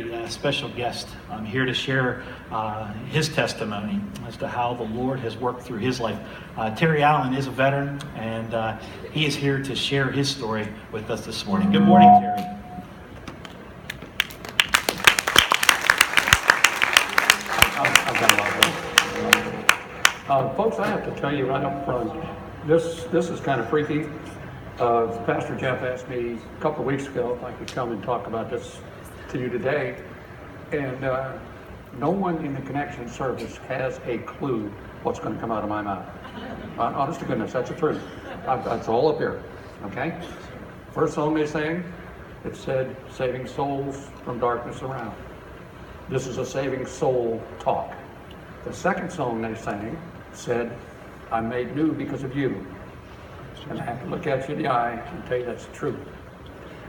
very special guest here to share his testimony as to how the Lord has worked through his life. Terry Allan is a veteran, and he is here to share his story with us this morning. Good morning, Terry. Folks, I have to tell you right up front, this is kind of freaky. Pastor Jeff asked me a couple of weeks ago if I could come and talk about this to you today, and no one in the connection service has a clue what's going to come out of my mouth. Honest to goodness, that's the truth. That's all up here, okay? First song they sang, it said, saving souls from darkness around. This is a saving soul talk. The second song they sang said, I'm made new because of you. And I have to look at you in the eye and tell you that's the truth.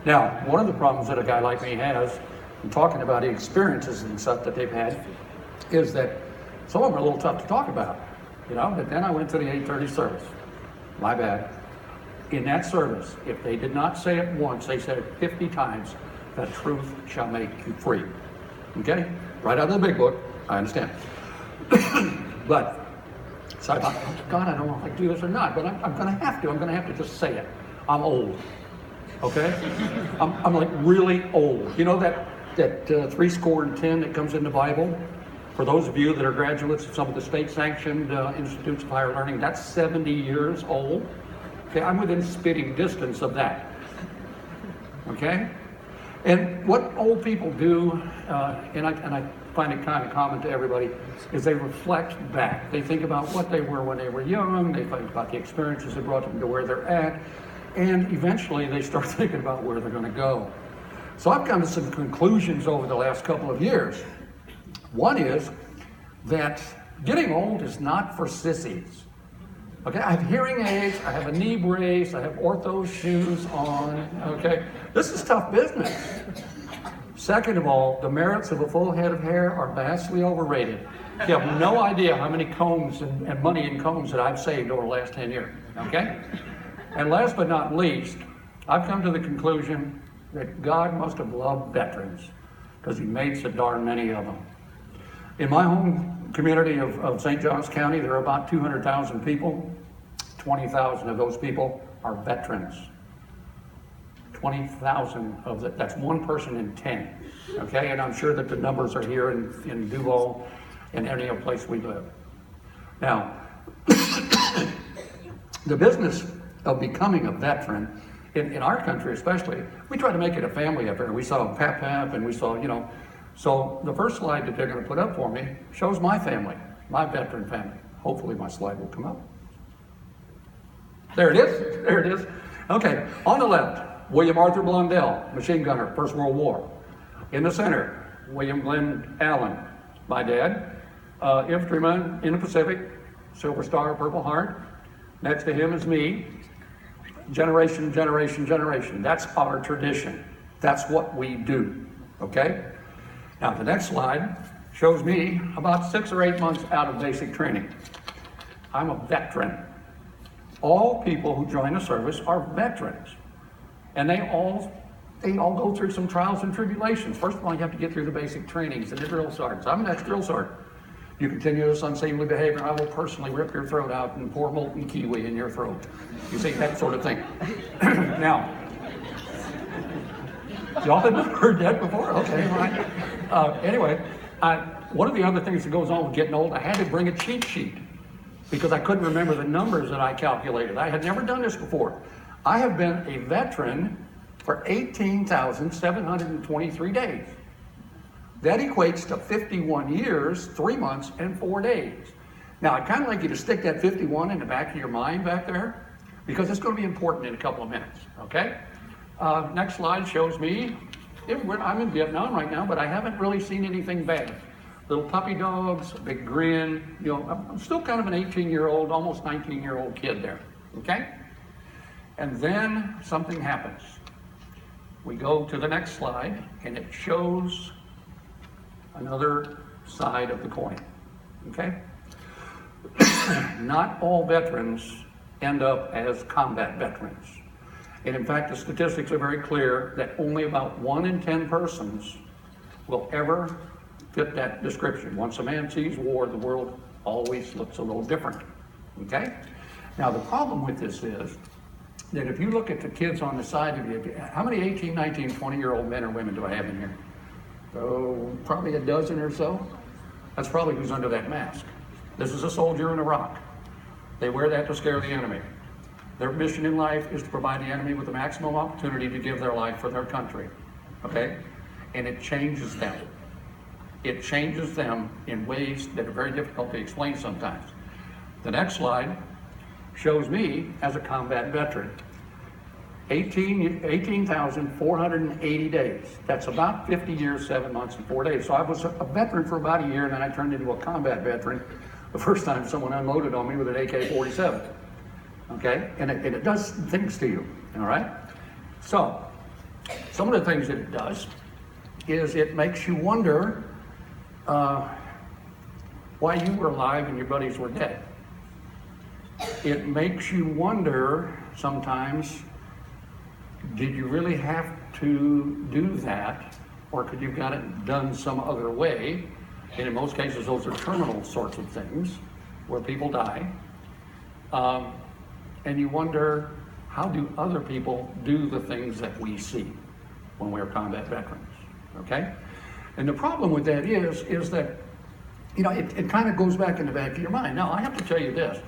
Now, one of the problems that a guy like me has, in talking about the experiences and stuff that they've had, is that some of them are a little tough to talk about, you know. But then I went to the 8:30 service. My bad. In that service, if they did not say it once, they said it 50 times, the truth shall make you free. Okay? Right out of the big book, I understand. But, so I thought, oh, God, I don't know if I can do this or not, but I'm going to have to. I'm going to have to just say it. I'm old. Okay? I'm like really old. You know that 70 that comes in the Bible? For those of you that are graduates of some of the state-sanctioned institutes of higher learning, that's 70 years old. Okay, I'm within spitting distance of that. Okay? And what old people do, and I find it kind of common to everybody, is they reflect back. They think about what they were when they were young, they think about the experiences that brought them to where they're at, and eventually they start thinking about where they're going to go. So I've come to some conclusions over the last couple of years. One is that getting old is not for sissies. Okay, I have hearing aids, I have a knee brace, I have ortho shoes on, okay? This is tough business. Second of all, the merits of a full head of hair are vastly overrated. You have no idea how many combs and money in combs that I've saved over the last 10 years, okay? And last but not least, I've come to the conclusion that God must have loved veterans because he made so darn many of them. In my home community of St. Johns County, there are about 200,000 people. 20,000 of those people are veterans. 20,000 of that, that's one person in 10, okay? And I'm sure that the numbers are here in Duval and any other place we live. Now, the business of becoming a veteran, in our country especially, we try to make it a family affair. We saw PAP and we saw, you know, so the first slide that they're going to put up for me shows my family, my veteran family. Hopefully my slide will come up. There it is, there it is. Okay, on the left, William Arthur Blundell, machine gunner, First World War. In the center, William Glenn Allan, my dad, infantryman in the Pacific, Silver Star, Purple Heart. Next to him is me. Generation. That's our tradition. That's what we do, okay? Now the next slide shows me about 6 or 8 months out of basic training. I'm a veteran. All people who join the service are veterans. And they all go through some trials and tribulations. First of all, you have to get through the basic trainings and the drill sergeants. I'm an ex-drill sergeant. You continue this unseemly behavior, I will personally rip your throat out and pour molten kiwi in your throat. You see, that sort of thing. Now, y'all have never heard that before? Okay, right. Anyway, one of the other things that goes on with getting old, I had to bring a cheat sheet because I couldn't remember the numbers that I calculated. I had never done this before. I have been a veteran for 18,723 days. That equates to 51 years, 3 months, and 4 days. Now, I'd kind of like you to stick that 51 in the back of your mind back there, because it's going to be important in a couple of minutes, okay? Next slide shows me, I'm in Vietnam right now, but I haven't really seen anything bad. Little puppy dogs, a big grin, you know, I'm still kind of an 18-year-old, almost 19-year-old kid there, okay? And then something happens. We go to the next slide, and it shows another side of the coin, okay? Not all veterans end up as combat veterans. And in fact, the statistics are very clear that only about 1 in 10 persons will ever fit that description. Once a man sees war, the world always looks a little different, okay? Now, the problem with this is that if you look at the kids on the side of you, how many 18, 19, 20-year-old men or women do I have in here? Oh, probably a dozen or so. That's probably who's under that mask. This is a soldier in Iraq. They wear that to scare the enemy. Their mission in life is to provide the enemy with the maximum opportunity to give their life for their country, okay? And it changes them. It changes them in ways that are very difficult to explain sometimes. The next slide shows me as a combat veteran. 18,480 days. That's about 50 years, 7 months, and 4 days. So I was a veteran for about a year, and then I turned into a combat veteran the first time someone unloaded on me with an AK-47. Okay? And it does things to you, all right? So, some of the things that it does is it makes you wonder why you were alive and your buddies were dead. It makes you wonder sometimes, did you really have to do that, or could you have got it done some other way? And in most cases, those are terminal sorts of things where people die. And you wonder, how do other people do the things that we see when we're combat veterans, okay? And the problem with that is that, you know, it kind of goes back in the back of your mind. Now, I have to tell you this.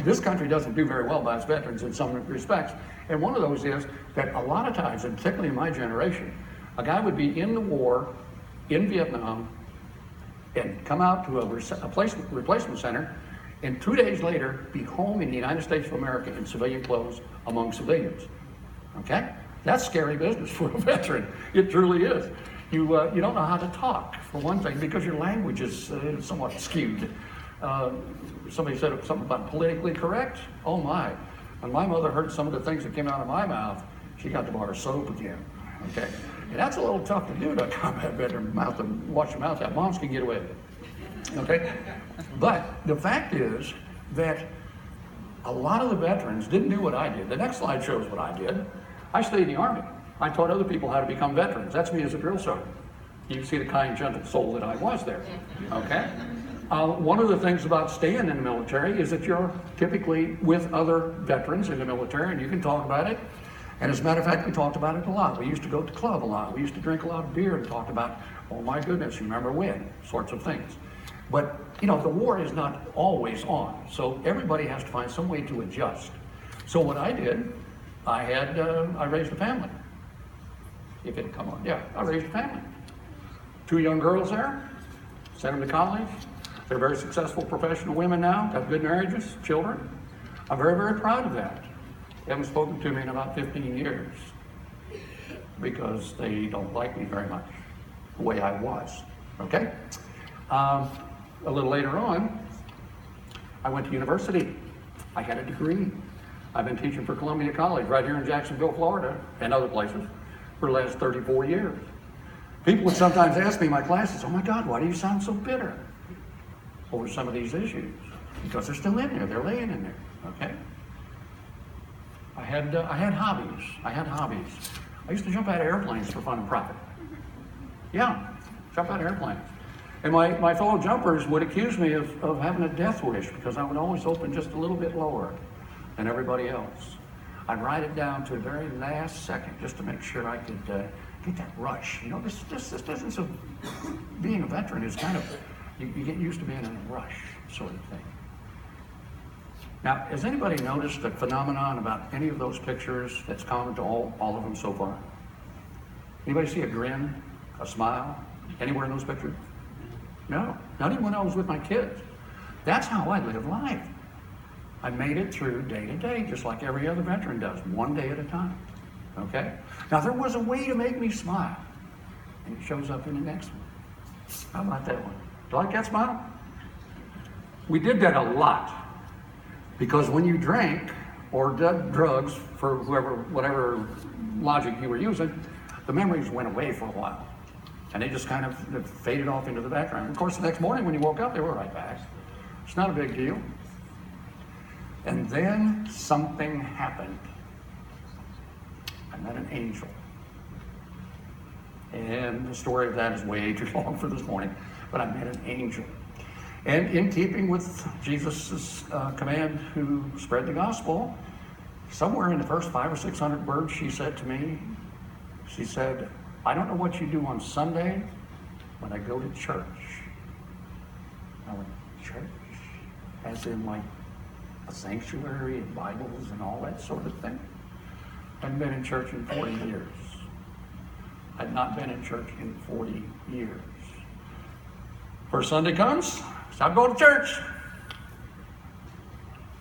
This country doesn't do very well by its veterans in some respects. And one of those is that a lot of times, and particularly in my generation, a guy would be in the war in Vietnam and come out to a replacement center, and 2 days later be home in the United States of America in civilian clothes among civilians. Okay? That's scary business for a veteran. It truly is. You don't know how to talk, for one thing, because your language is somewhat skewed. Somebody said something about politically correct. Oh my. When my mother heard some of the things that came out of my mouth, she got to borrow soap again. Okay? And that's a little tough to do to a combat veteran, mouth and wash your mouth out. Moms can get away with it. Okay? But the fact is that a lot of the veterans didn't do what I did. The next slide shows what I did. I stayed in the Army. I taught other people how to become veterans. That's me as a drill sergeant. You can see the kind, gentle soul that I was there. Okay? One of the things about staying in the military is that you're typically with other veterans in the military, and you can talk about it. And as a matter of fact, we talked about it a lot. We used to go to the club a lot. We used to drink a lot of beer and talk about, oh my goodness, you remember when, sorts of things. But, you know, the war is not always on, so everybody has to find some way to adjust. So what I did, I raised a family. If it had come on, yeah, I raised a family. 2 young girls there, sent them to college. They're very successful professional women now, have good marriages, children. I'm very, very proud of that. They haven't spoken to me in about 15 years because they don't like me very much, the way I was, okay? A little later on, I went to university. I had a degree. I've been teaching for Columbia College right here in Jacksonville, Florida, and other places for the last 34 years. People would sometimes ask me in my classes, oh my God, why do you sound so bitter over some of these issues? Because they're still in there, they're laying in there, okay? I had hobbies. I used to jump out of airplanes for fun and profit. Yeah, jump out of airplanes. And my fellow jumpers would accuse me of having a death wish because I would always open just a little bit lower than everybody else. I'd ride it down to the very last second just to make sure I could get that rush. You know, this business of being a veteran is kind of, you get used to being in a rush sort of thing. Now, has anybody noticed a phenomenon about any of those pictures that's common to all of them so far? Anybody see a grin, a smile, anywhere in those pictures? No, not even when I was with my kids. That's how I live life. I made it through day to day, just like every other veteran does, one day at a time, okay? Now, there was a way to make me smile, and it shows up in the next one. How about that one? Do you like that smile? We did that a lot, because when you drank or did drugs, for whatever logic you were using, the memories went away for a while. And they just kind of faded off into the background. Of course, the next morning when you woke up, they were right back. It's not a big deal. And then something happened. I met an angel. And the story of that is way too long for this morning, but I met an angel. And in keeping with Jesus' command to spread the gospel, somewhere in the first 500 or 600 words she said to me, she said, I don't know what you do on Sunday, but I go to church. I went, church? As in like a sanctuary and Bibles and all that sort of thing? I'd been in church in 40 years. I'd not been in church in 40 years. First Sunday comes, so I go to church.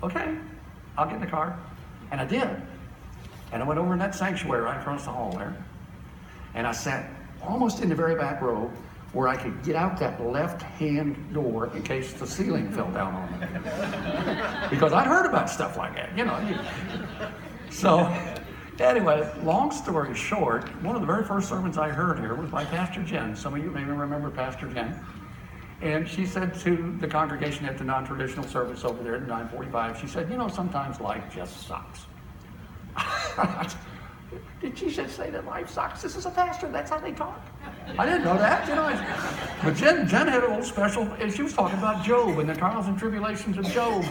Okay, I'll get in the car. And I did. And I went over in that sanctuary right across the hall there. And I sat almost in the very back row where I could get out that left-hand door in case the ceiling fell down on me. Because I'd heard about stuff like that, you know. So, anyway, long story short, one of the very first sermons I heard here was by Pastor Jen. Some of you may remember Pastor Jen. And she said to the congregation at the non-traditional service over there at 9:45, she said, you know, sometimes life just sucks. Did she just say that life sucks? This is a pastor, that's how they talk. I didn't know that, you know. But Jen had a little special, and she was talking about Job and the trials and tribulations of Job,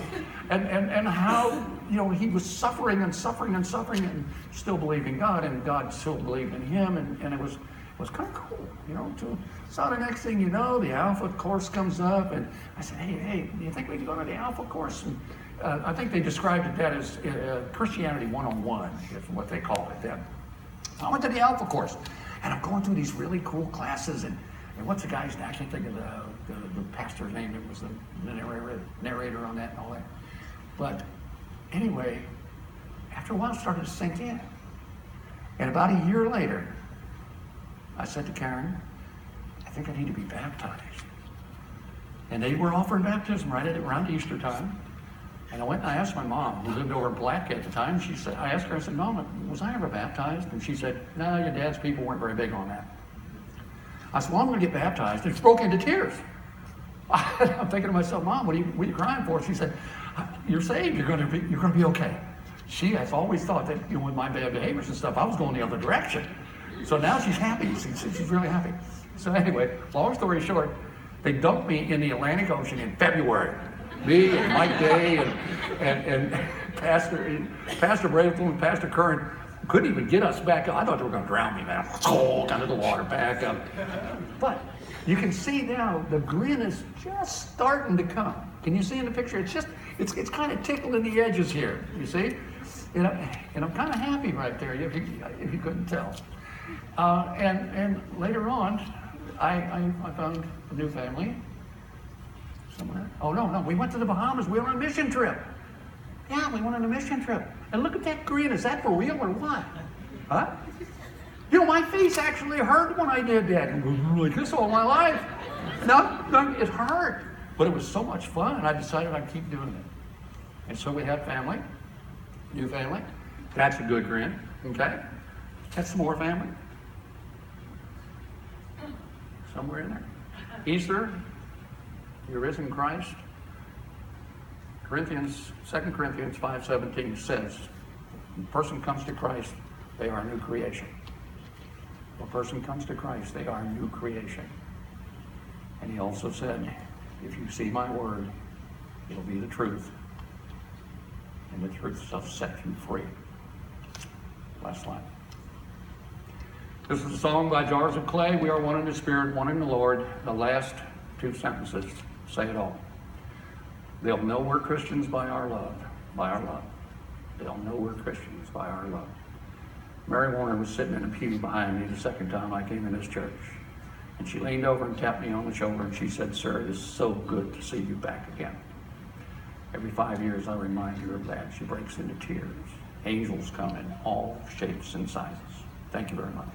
and how, you know, he was suffering and suffering and suffering and still believing God, and God still believed in him, and it was kind of cool, you know. So the next thing you know, the Alpha course comes up, and I said, hey, do you think we can go to the Alpha course? And I think they described it that as Christianity 101, is what they called it then. So I went to the Alpha course, and I'm going through these really cool classes, and what's the guy's name? I can't think of the pastor's name. It was the narrator on that and all that. But anyway, after a while it started to sink in. And about a year later, I said to Karen, I think I need to be baptized. And they were offering baptism right around Easter time. And I went and I asked my mom, who lived over in Black at the time. She said, I asked her, I said, Mom, was I ever baptized? And she said, no, your dad's people weren't very big on that. I said, well, I'm going to get baptized. And she broke into tears. I'm thinking to myself, Mom, what are you crying for? She said, you're saved. You're going to be okay. She has always thought that, you know, with my bad behaviors and stuff, I was going the other direction. So now she's happy. She's really happy. So anyway, long story short, they dumped me in the Atlantic Ocean in February. Me and Mike Day and Pastor Braithwaite and Pastor Curran couldn't even get us back up. I thought they were going to drown me, man. Oh, under the water, back up. But you can see now the grin is just starting to come. Can you see in the picture? It's kind of tickling the edges here. You see, and I'm kind of happy right there. If you couldn't tell. And later on, I found a new family. Somewhere. Oh, no, we went to the Bahamas. We were on a mission trip. Yeah, we went on a mission trip. And look at that grin. Is that for real or what? Huh? You know, my face actually hurt when I did that. I was like this all my life. No, it hurt. But it was so much fun, and I decided I'd keep doing it. And so we had family, new family. That's a good grin, okay? That's some more family. Somewhere in there. Easter. The risen Christ. 2 Corinthians 5:17 says, when a person comes to Christ, they are a new creation. When a person comes to Christ, they are a new creation. And he also said, if you see my word, it'll be the truth. And the truth shall set you free. Last line. This is a song by Jars of Clay. We are one in the Spirit, one in the Lord. The last two sentences say it all. They'll know we're Christians by our love. They'll know we're Christians by our love. Mary Warner was sitting in a pew behind me the second time I came in this church. And she leaned over and tapped me on the shoulder and she said, sir, it is so good to see you back again. Every 5 years I remind her of that. She breaks into tears. Angels come in all shapes and sizes. Thank you very much.